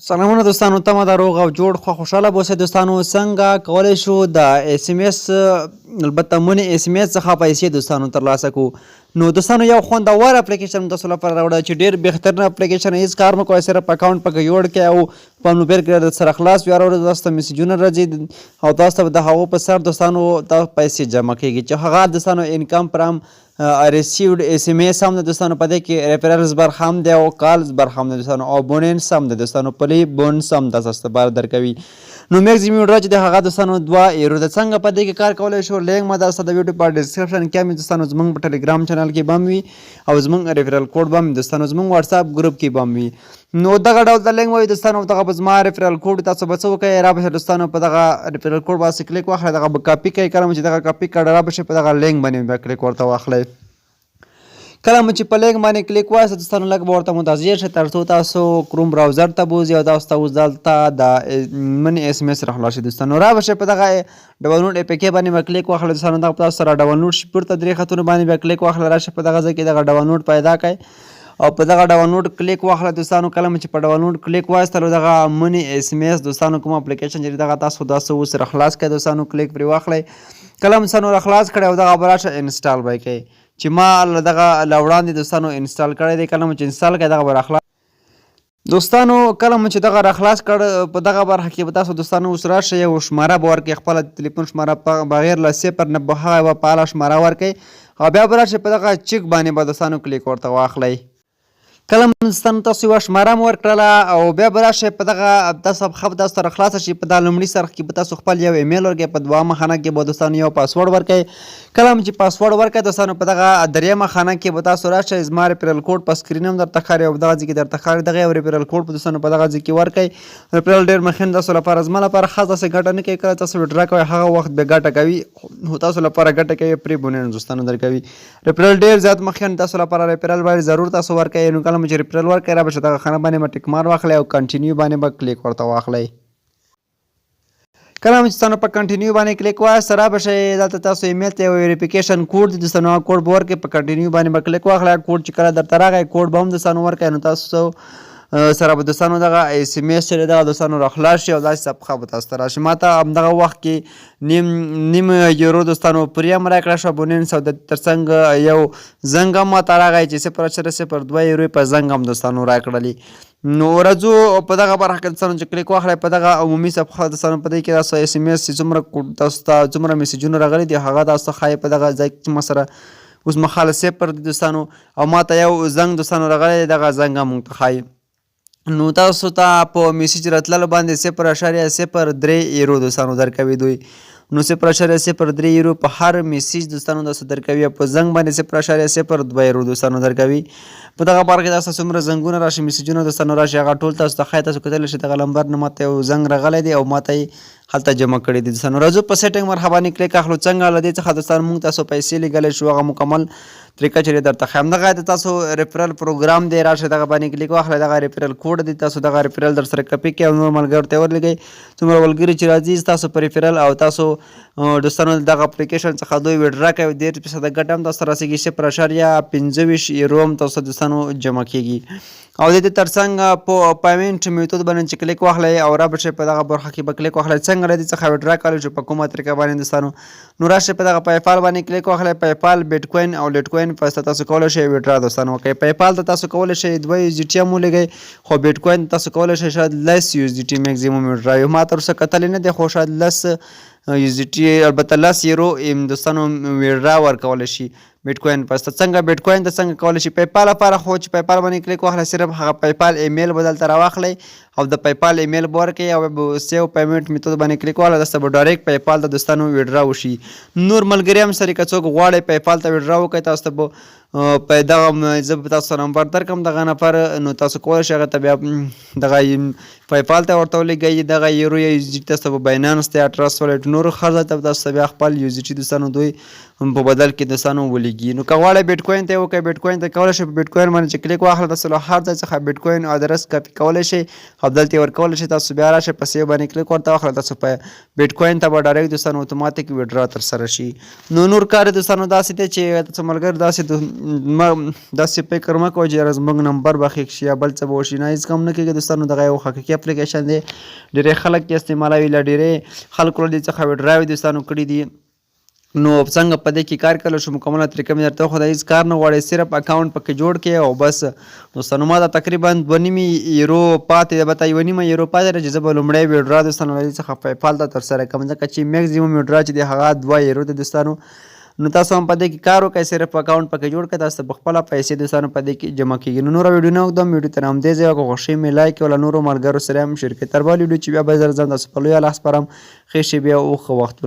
سلامونه دوستانو، تمه ده روغ او جوړ خوشحاله به اوسئ دوستانو. څنګه کولی شو د اس ام اس البته مونې اس ام اس څخه پیسې دوستانو ترلاسه کړو. نو دوستانو یو خوندور اپلیکیشن تاسو لپاره راوړی چې ډېر بهترین اپلیکیشن هېڅ کار مه کوئ، صرف اکاونټ پکې جوړ کړئ او په موبایل کې درسره خلاص وي. هره ورځ تاسو ته میسیجونه راځي او تاسو ته به د هغو په سر دوستانو دا پیسې جمع کېږي چې هغه دوستانو انکم فرام ریسیوډ اس ام اس هم ده دوستانو. په دې کې ریفرنس برخه هم دی او کالز برخه هم ده دوستانو او بوننس هم ده دوستانو. پلی بونس هم تاسو ته بار درکوي. نو میکزیمم ډرا چې د هغه دوستانو 2 یورو ده. څنګه په دې کې کار کولی شو لینک ما تاسو ته د ویډیو په ډسکرپشن کې هم دوستانو زموږ په ټلیګرام چینل کې به هم وي او زموږ ریفرل کوډ به هم دوستانو زموږ واتساپ ګروپ کې به هم وي. نو دغه ډول د لینک وایي دوستانو دغه به زما ریفرل کوډ تاسو به څه وکړئ رابشه دوستانو په دغه ریفرل کوډ باندې کلیک واخلئ، دغه به کاپي کوئ. کله چې دغه کاپي کړه رابشه په دغه لینک باندې بیا کلیک ورته واخلئ. کله مو چې په لینک باندې کلیک وایاست دوستانو لږ به ورته منتظر شئ تر څو تاسو کروم براوزر ته بوځي او تاسو ته اوس دلته د منې اس ام اس راخلاص شي دوستانو. رابشه په دغه ډاونلوډ اپ کې باندې به کلیک واخلئ دوستانو. دغه تاسو سره ډاونلوډ شي پورته 3 خطونه باندې به کلیک واخلئ. راشه په دغه ځای کې دغه ډاونلوډ پیدا کړئ او په دغه ډاونلوډ کلیک واخلئ دوستانو. کله چې په ډاونلوډ کلیک وایستلو دغه منې اس ام اس دوستانو کوم اپلیکیشن چې دغه تاسو اوس راخلاص کړئ دوستانو. کلیک پرې واخلئ. کله مو دوستانو راخلاص کړئ او دغه به راشه انسټال به یې کوئ چې ما دغه له وړاندې دوستانو انسټال کړی دی. کله مو چې انسټال کړئ دغه به راخلاص دوستانو. کله مو چې دغه راخلاص کړ په دغه برخه کې به تاسو دوستانو اوس راشئ یو شماره به ورکړئ، خپله تلیفون شماره بغیر له 0 نه به هغه به فعاله شماره ورکړئ او بیا به راشئ په دغه چک باندې به دوستانو کلیک ورته واخلئ. کله دوستانو تاسو یوه شماره م ورکړله او بیا به راشئ په دغه تاسو تاسو ته راخلاصه شي. په دا لومړي سرخ کې به تاسو خپل یو ایمیل ورکړئ، په دویمه خانه کې به دوستانو یو پاسورډ ورکړئ. کله هم چې پاسورډ ورکړئ دوستانو په دغه دریمه خانه کې به تاسو راشئ. زما ریفرل کوډ په سکرین هم درته ښکاري او په دغه ځای کې درته ښکاري. دغه یو ریفرل کوډ په دوستانو په دغه ځای کې ورکړئ. ریفرل ډېر مخین تاسو لپاره زما لپاره خاص داسې ګټه نه کوي. کله تاسو وډرا کوئ هغه وخت به ګټه کوي، خو تاسو لپاره ګټه کوي پرې بونین دوستانو درکوي. ریفرل ډېر زیات مخین تاسو لپاره ریفرل باندې ضرور تاسو ورکړئ. نو کله چې ریفرل ورکړئ رابشه دغه خانه باندې به ټک مار واخلئ او کنټینیو باندې به کلیک ورته واخلئ. کله هم چې تاسو په کنټینیو باندې کلیک وایاست رابشئ دلته تاسو ایمیل ته یو ویریفیکیشن کوډ دی دوستانو، هغه کوډ به ورکړئ. په کنټینیو باندې به کلیک واخلئ. کوډ چې کله درته راغی کوډ به هم دوستانو ورکړئ. نو تاسو سره به دوستانو دغه اس ام اس چې دغه دوستانو راخلاص شي او داسې صفحه به تاسو ته راشي. ما ته همدغه وخت کې نیم یورو دوستانو پریم راکړه شو بونینس او تر څنګ یو زنګ هم ما ته راغی چې 0.02 یورو په زنګ هم دوستانو راکړلي. نو ورځو په دغه برخه کې دوستانو چې کلیک واخلئ په دغه عمومي صفحه دوستانو په دې کې تاسو اس ام اس څومره تاسو ته څومره میسیجونه راغلي دي هغه تاسو ته ښایي په دغه ځای کې چې ما سره اوس مهاله 0 دي دوستانو او ما ته یو زنګ دوستانو راغلی دی، دغه زنګ هم موږ ته ښایي. نو تاسو ته په میسیج راتللو باندې 0.03 یورو دوستانو درکوي دوی. نو 0.03 یورو په هر میسیج دوستانو تاسو درکوي او په زنګ باندې 0.02 یورو دوستانو درکوي. په دغه بار کې تاسو څومره زنګونه راشي میسیجونه دوستانو راشي هغه ټول تاسو ته ښایي. تاسو کتلی شئ دغه نمبر نه ماته یو زنګ راغلی دی او ماته یې هلته جمع کړي دي دوستانو. راځو په سیټنګ مرحه باندې کلیک اخلو. څنګه له دې څخه دوستانو موږ تاسو پیسې لیږلی شو هغه مکمل طریقه چې درته ښیم. دغه د تاسو ریفرل پروګرام دی، راشئ دغه باندې کلیک واخلئ. دغه ریفرل کوډ دی، تاسو دغه ریفرل در سره کپي کړئ او نور ملګرو ته ورلېږئ. څومره ملګري چې راځي تاسو په ریفرل او تاسو دوستانو دغه اپلیکیشن څخه دوی وډرا کوي 10% ګټه هم تاسو ته رسېږي. 0.25 یورو هم تاسو دوستانو جمع کېږي. او د دې ترڅنګ په پیمنټ میتود باندې چې کلیک واخلئ او رابشئ په دغه برخه کې به کلیک واخلئ. څنګه له دې څخه وډرا کولی شو په کومه طریقه باندې دوستانو. نو راشئ په دغه پیپال باندې کلیک واخلئ. پیپال بیټ کوین او لیټ کوین په تاسو کولی شئ وډرا دوستانو وکړئ. پیپال ته تاسو کولی شئ 2 یو اس ډي ټي هم ولېږئ، خو بیټ کوین تاسو کولی شئ شاید 10 یو اس ډي ټي میکزیمم وډرا وي. ما تر اوسه کتلی نه دی خو شاید 10 یو اس ډي ټي البته 10 یورو دوستانو وډرا ورکولی شي بیټ کوین پسته. څنګه بیټ کوین ته څنګه کولی شي پیپال لپاره خو چې پیپال باندې کلیک واخلئ صرف هغه پیپال ایمیل به دلته راواخلئ او د پیپال ایمیل به ورکړئ او به سیو پیمنټ میتود باندې کلیک واخلئ. داسته به ډایرکټ پیپال ته دوستانو وډرا وشي. نور ملګري هم سره که څوک غواړئ پیپال ته وډرا وکړئ تاسو ته به په دغه زه به تاسو نمبر درکړم دغه نفر. نو تاسو کولی شئ هغه ته بیا دغه پیپال ته ورته ولېږئ. دغه یورو یا یو اس ډي ټي تاسو په باینانس ته یا ټرست والټ نورو ښه ځای ته تاسو ته بیا خپل یو اس ډي ټي دوستانو دوی په بدل کې دوستانو ولېږي. نو که غواړئ بیټ کوین ته وکړئ بیټ کوین ته کولی شئ په بیټ کوین باندې چې کلیک واخلئ تاسو له هر ځای څخه بیټ کوین ادرس کاپي کولی شئ دلته ورکولی شئ. تاسو بیا راشئ په سیو باندې کلیک ورته وکړئ. تاسو په بیټ کوین ته به ډایرکټ دوستانو اتوماتیک ویډرا ترسره شي. نو نور کار دوستانو داسې دی چې تاسو ملګري داسې فکر مه کوئ چې یاره زموږ نمبر به ښیښ شي یا بل څه به وشي. نه هېڅ کم نه کېږي دوستانو. دغه یو حقیقي اپلیکیشن دی. ډېری خلک یې استعمالوي. له ډېرې خلکو له دې څخه ویډراوې دوستانو کړي دي. نو څنګه په دې کې کار کولی شو مکمله طریقه مې درته وښوده. هېڅ کار نه غواړئ، صرف اکاونټ پکې جوړ کړئ او بس دوستانو. ما ته تقریبا 2.5 یورو پاتې ده، به 1.5 یورو پاتې ده چې زه به لومړی ویډرا دوستانو له دې څخه پیپال ته ترسره کړم، ځکه چې میکزیمم ویډرا چې دی هغه 2 یورو دی دوستانو. نو تاسو هم په دې کې کار وکړئ، صرف اکاونټ پکې جوړ کړئ، تاسو په خپله پیسې دوستانو په دې کې جمع کېږي. نو نوره ویډیو نه اوږدوم، ویډیو تر همدې ځایه که خوښي مې لایک کړئ او له نورو ملګرو سره هم شیر کړئ. تر بل ویډیو چې بیا به زر ځان تاسو په لوی الله سپارم. ښې شېبې او ښه وخت